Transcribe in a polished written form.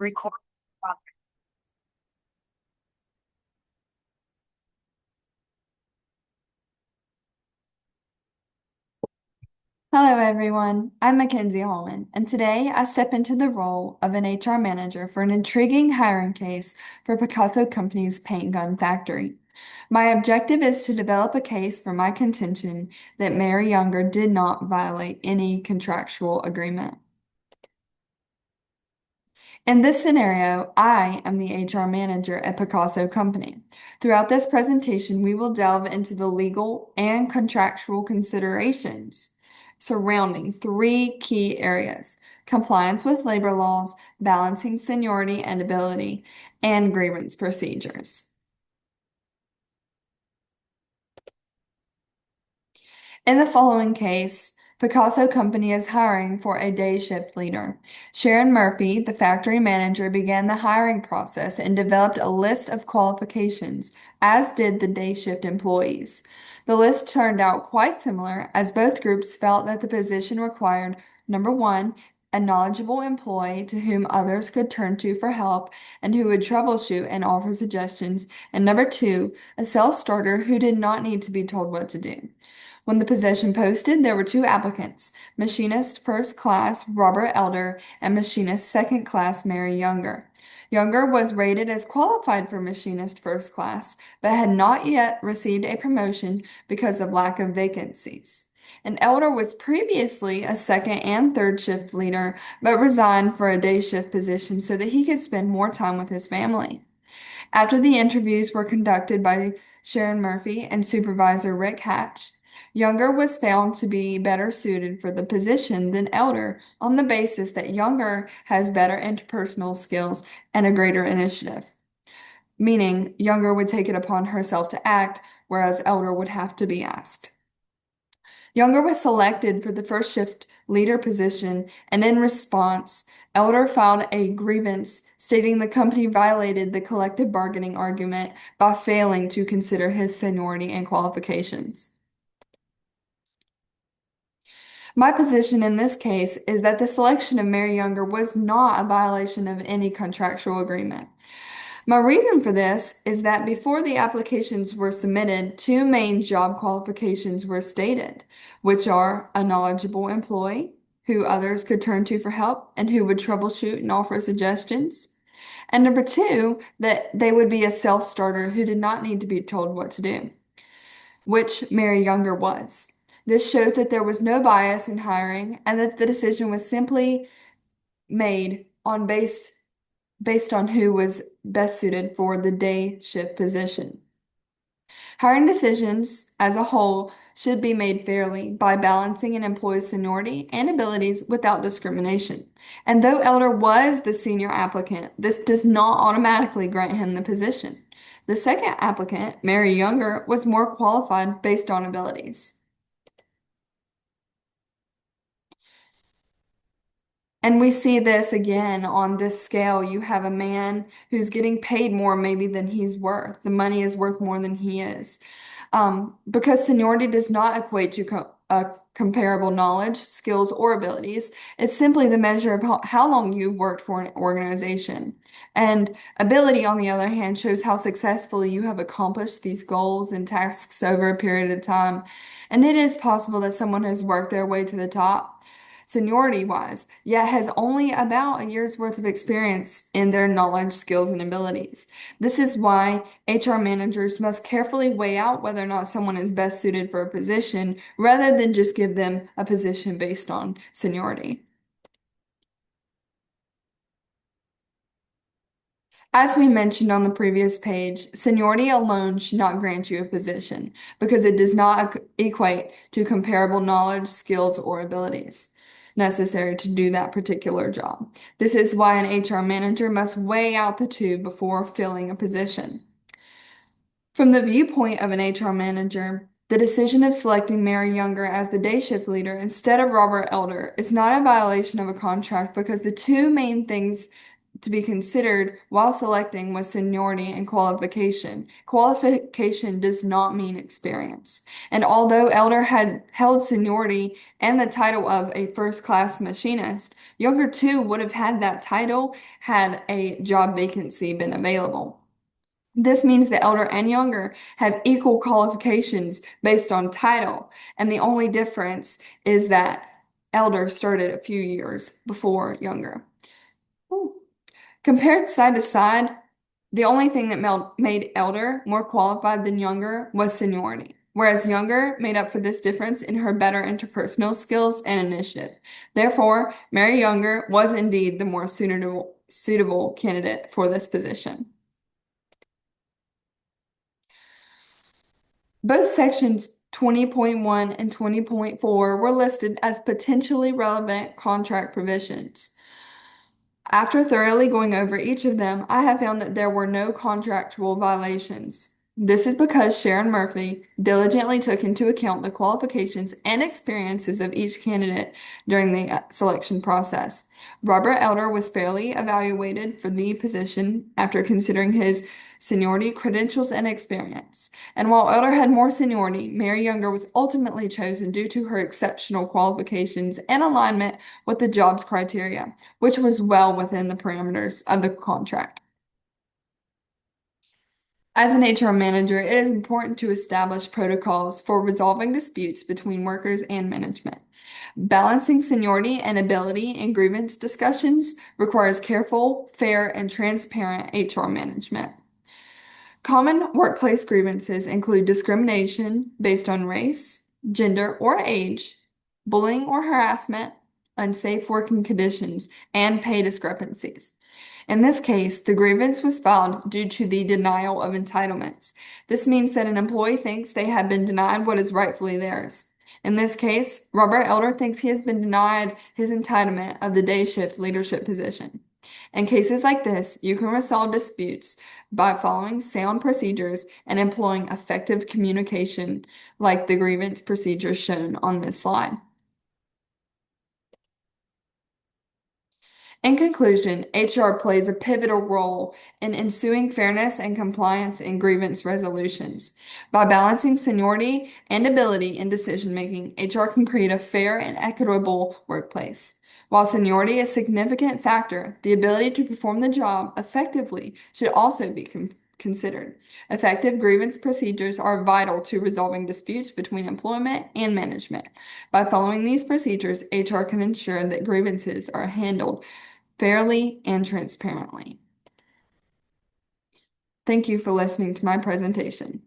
Record. Hello, everyone. I'm Mackenzie Holman, and today I step into the role of an HR manager for an intriguing hiring case for Picasso Company's paint gun factory. My objective is to develop a case for my contention that Mary Younger did not violate any contractual agreement. In this scenario, I am the HR manager at Picasso Company. Throughout this presentation, we will delve into the legal and contractual considerations surrounding three key areas: compliance with labor laws, balancing seniority and ability, and grievance procedures. In the following case, Picasso Company is hiring for a day shift leader. Sharon Murphy, the factory manager, began the hiring process and developed a list of qualifications, as did the day shift employees. The list turned out quite similar, as both groups felt that the position required number one, a knowledgeable employee to whom others could turn to for help and who would troubleshoot and offer suggestions, and number two, a self starter who did not need to be told what to do. When the position posted, there were two applicants, Machinist First Class Robert Elder and Machinist Second Class Mary Younger. Younger was rated as qualified for Machinist First Class, but had not yet received a promotion because of lack of vacancies. And Elder was previously a second and third shift leader, but resigned for a day shift position so that he could spend more time with his family. After the interviews were conducted by Sharon Murphy and Supervisor Rick Hatch, Younger was found to be better suited for the position than Elder on the basis that Younger has better interpersonal skills and a greater initiative, meaning Younger would take it upon herself to act, whereas Elder would have to be asked. Younger was selected for the first shift leader position, and in response, Elder filed a grievance stating the company violated the collective bargaining argument by failing to consider his seniority and qualifications. My position in this case is that the selection of Mary Younger was not a violation of any contractual agreement. My reason for this is that before the applications were submitted, two main job qualifications were stated, which are a knowledgeable employee who others could turn to for help and who would troubleshoot and offer suggestions. And number two, that they would be a self-starter who did not need to be told what to do, which Mary Younger was. This shows that there was no bias in hiring and that the decision was simply made on based on who was best suited for the day shift position. Hiring decisions as a whole should be made fairly by balancing an employee's seniority and abilities without discrimination. And though Elder was the senior applicant, this does not automatically grant him the position. The second applicant, Mary Younger, was more qualified based on abilities. And we see this again on this scale. You have a man who's getting paid more maybe than he's worth. The money is worth more than he is. Because seniority does not equate to comparable knowledge, skills, or abilities. It's simply the measure of how long you've worked for an organization. And ability, on the other hand, shows how successfully you have accomplished these goals and tasks over a period of time. And it is possible that someone has worked their way to the top seniority wise, yet has only about a year's worth of experience in their knowledge, skills, and abilities. This is why HR managers must carefully weigh out whether or not someone is best suited for a position rather than just give them a position based on seniority. As we mentioned on the previous page, seniority alone should not grant you a position because it does not equate to comparable knowledge, skills, or abilities necessary to do that particular job. This is why an HR manager must weigh out the two before filling a position. From the viewpoint of an HR manager, the decision of selecting Mary Younger as the day shift leader instead of Robert Elder is not a violation of a contract because the two main things to be considered while selecting was seniority and qualification. Qualification does not mean experience. And although Elder had held seniority and the title of a first-class machinist, Younger too would have had that title had a job vacancy been available. This means that Elder and Younger have equal qualifications based on title, and the only difference is that Elder started a few years before Younger. Ooh. Compared side to side, the only thing that made Elder more qualified than Younger was seniority, whereas Younger made up for this difference in her better interpersonal skills and initiative. Therefore, Mary Younger was indeed the more suitable candidate for this position. Both sections 20.1 and 20.4 were listed as potentially relevant contract provisions. After thoroughly going over each of them, I have found that there were no contractual violations. This is because Sharon Murphy diligently took into account the qualifications and experiences of each candidate during the selection process. Robert Elder was fairly evaluated for the position after considering his seniority, credentials, and experience. And while Elder had more seniority, Mary Younger was ultimately chosen due to her exceptional qualifications and alignment with the job's criteria, which was well within the parameters of the contract. As an HR manager, it is important to establish protocols for resolving disputes between workers and management. Balancing seniority and ability in grievance discussions requires careful, fair, and transparent HR management. Common workplace grievances include discrimination based on race, gender, or age, bullying or harassment, unsafe working conditions, and pay discrepancies. In this case, the grievance was filed due to the denial of entitlements. This means that an employee thinks they have been denied what is rightfully theirs. In this case, Robert Elder thinks he has been denied his entitlement of the day shift leadership position. In cases like this, you can resolve disputes by following sound procedures and employing effective communication like the grievance procedures shown on this slide. In conclusion, HR plays a pivotal role in ensuing fairness and compliance in grievance resolutions. By balancing seniority and ability in decision making, HR can create a fair and equitable workplace. While seniority is a significant factor, the ability to perform the job effectively should also be considered. Effective grievance procedures are vital to resolving disputes between employment and management. By following these procedures, HR can ensure that grievances are handled fairly and transparently. Thank you for listening to my presentation.